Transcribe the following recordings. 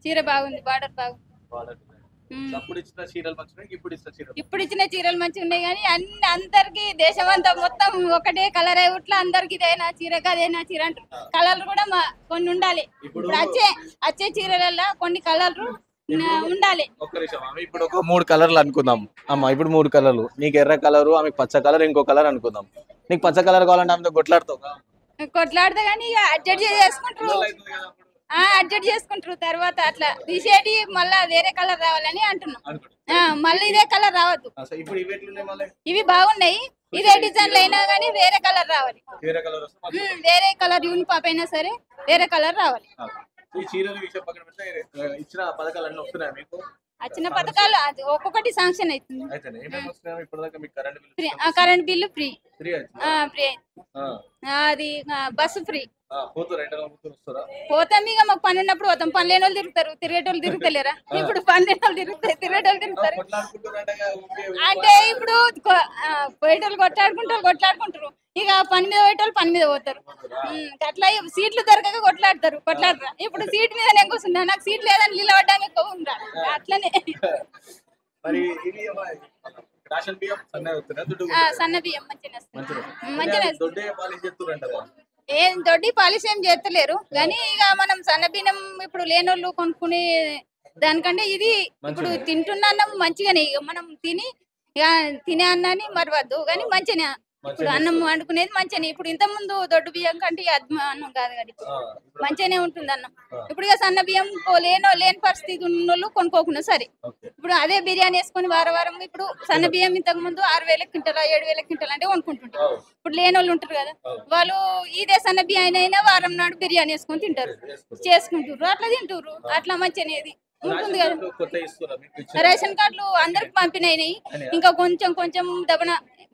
చీర బాగుంది, బార్డర్ బాగుంది. ఇప్పుడు ఇచ్చిన చీరలు మంచిగా ఉన్నాయి కానీ అందరికి దేశం అంతా మొత్తం ఒకటే కలర్ ఇట్లా అందరికి ఇదైనా చీర అదేనా చీర అంటారు. కలర్లు కూడా కొన్ని ఉండాలి. ఇప్పుడు వచ్చే చీరలలో కొన్ని కలర్లు ఉండాలి. ఇప్పుడు ఒక 3 కలర్లు అనుకుందాం అమ్మ. ఇప్పుడు 3 కలర్లు, నీకు ఎర్ర కలరు, ఆమెకు పచ్చ కలర్, ఇంకో కలర్ అనుకుందాం. నీకు పచ్చ కలర్ కావాలంటే ఆమెతో కొట్లాడతావు? కొట్లాడతా కానీ ఇక అడ్జస్ట్ చేసుకుంటారు తర్వాత అట్లా తీసేటి మళ్ళా వేరే కలర్ రావాలని అంటున్నాం. మళ్ళీ ఇదే కలర్ రావద్దు. ఇవి బాగున్నాయి, ఇదే డిజైన్లు అయినా కానీ వేరే కలర్ రావాలి. వేరే కలర్ యూనిఫామ్ అయినా సరే వేరే కలర్ రావాలి. వచ్చిన పథకాలు ఒక్కొక్కటి శాంక్షన్ అవుతుంది. కరెంట్ బిల్లు ఫ్రీ, అది బస్సు ఫ్రీ. పోతాం ఇక మాకు పని ఉన్నప్పుడు పోతాం. పని లేని వాళ్ళు తిరుగుతారు, తిరిగేటోళ్ళు తిరుగుతలేరా? ఇప్పుడు పని లేని వాళ్ళు తిరుగుతారు, తిరిగేటోళ్ళు తిరుగుతారు. అంటే ఇప్పుడు పోయేటోళ్ళు కొట్లాడుకుంటారు, ఇక పని మీద పోయేటోళ్ళు పని మీద పోతారు. అట్లా సీట్లు దొరకక కొట్లాడతారు. ఇప్పుడు సీట్ మీద నేను కూర్చున్నా, నాకు సీట్ లేదని నిలబడ్డానికి ఎక్కువ ఉందా? అట్లనే సన్న బియ్యం మంచిగా ఏం దొడ్డి పాలిష్ ఏం చేస్తలేరు కానీ ఇక మనం సన్న బియ్యం ఇప్పుడు లేనోళ్ళు కొనుక్కునే దానికంటే ఇది ఇప్పుడు తింటున్న అన్నం మంచిగానే. ఇక మనం తినే అన్నాన్ని మరవద్దు కానీ మంచిగా ఇప్పుడు అన్నం వండుకునేది మంచిగానే. ఇప్పుడు ఇంత ముందు దొడ్డు బియ్యం కంటే అన్నం కాదు కానీ మంచిగానే ఉంటుంది అన్నం. ఇప్పుడు ఇక సన్న బియ్యం లేని పరిస్థితి ఉన్నోళ్ళు కొనుక్కోకుండా సరే. ఇప్పుడు అదే బిర్యానీ వేసుకొని వారం ఇప్పుడు సన్న బియ్యం ఇంతకు ముందు 6,000 క్వింటాల 7,000 క్వింటాల అంటే కొనుక్కుంటుంటారు. ఇప్పుడు లేని వాళ్ళు ఉంటారు కదా, వాళ్ళు ఇదే సన్న బియ్యం అయినా వారం నాడు బిర్యానీ వేసుకొని తింటారు, చేసుకుంటారు, అట్లా తింటారు. అట్లా మంచిగానే ఉంటుంది కదా. రేషన్ కార్డులు అందరికి పంపినాయి, ఇంకా కొంచెం దబన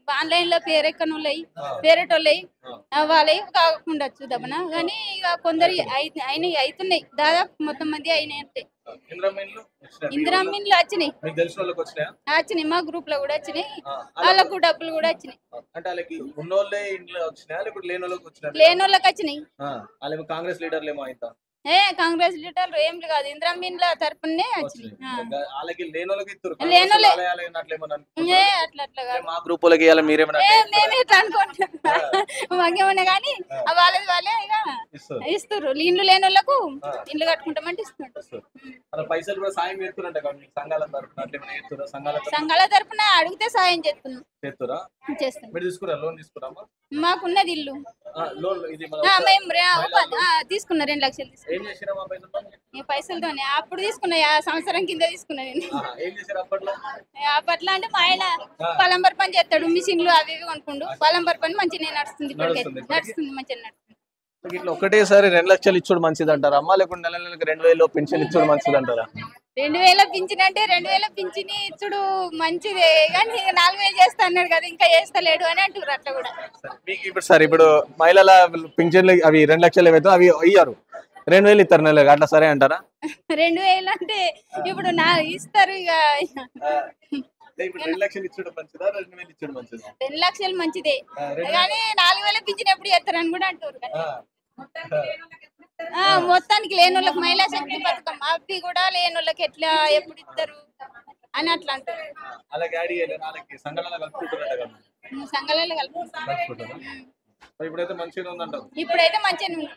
ఆన్లైన్ లో పేరెక్కనున్నాయి, పేరేటోళ్ళయి వాళ్ళవి కాకుండొచ్చు దబన కానీ ఇక కొందరు అవుతున్నాయి. దాదాపు మొత్తం మంది అయినాయి. అంటే ఇందిరామిన్లు వచ్చినాయి, మా గ్రూప్ లో కూడా వచ్చినాయి, వాళ్ళకు డబ్బులు కూడా వచ్చినాయి. లేనోళ్ళకి వచ్చినాయి. కాంగ్రెస్ లీడర్లు ఏం కాదు, ఇందిరామిన్ల తరపునే వచ్చినాయి. మేమే ఇట్లా అనుకుంటున్నాం మాకేమన్నా కానీ వాళ్ళే ఇక ఇస్తారు. ఇండ్లు లేని వాళ్ళకు ఇండ్లు కట్టుకుంటామంటే ఇస్తున్నారు. సంఘాల తరపున అడిగితే సాయం చేస్తున్నాం. మాకున్నది ఇల్లు, మేము తీసుకున్నా 2 లక్షలు తీసుకున్నా పైసలతోనే. అప్పుడు తీసుకున్నా, సంవత్సరం కింద తీసుకున్నా నేను. అప్పట్లో అంటే మా ఆయన పలంబర్ పని చేస్తాడు, మిషన్లు అవి ఇవి కొనుక్కుండు. పలంబర్ పని మంచిగా నడుస్తుంది, ఇప్పటికైతే నడుస్తుంది, మంచిగా నడుస్తుంది. ఇట్లా ఒకటేసారి 2 లక్షలు ఇచ్చుడు మంచిది అంటారా అమ్మా, లేకుంటే నెలకు 2,000 పెన్షన్ ఇచ్చుడు మంచిది అంటారా? 2,000 పింఛన్ అంటే 2,000 పింఛన్ ఇచ్చుడు మంచిదే కానీ 4,000 చేస్తా అన్నాడు కదా, ఇంకా చేస్తలేడు అని అంటారు. అట్లా కూడా ఇప్పుడు మహిళల పింఛన్లు అవి 2 లక్షలు ఏవైతే అవి ఇయ్యారు, 2,000 ఇస్తారు నెలకు, అట్లా సరే అంటారా? 2,000 అంటే ఇప్పుడు ఇస్తారు ఇక. 2 లక్షలు ఇచ్చుడు మంచిదా, 2,000 ఇచ్చుడు మంచిదా? 2 లక్షలు మంచిదే కానీ 4,000 పింఛన్ ఎప్పుడు చేస్తారని కూడా అంటారు. మొత్తానికి లేనోళ్ళకి మహిళా శక్తి పథకం అవి కూడా లేనోళ్ళకి ఎట్లా ఎప్పుడు ఇస్తారు అని అట్లా అంటారు. సంఘాలలో కలుపుకుంటారు. ఇప్పుడైతే మంచిగా ఉందంటారు. ఇప్పుడైతే మంచిగా ఉంది.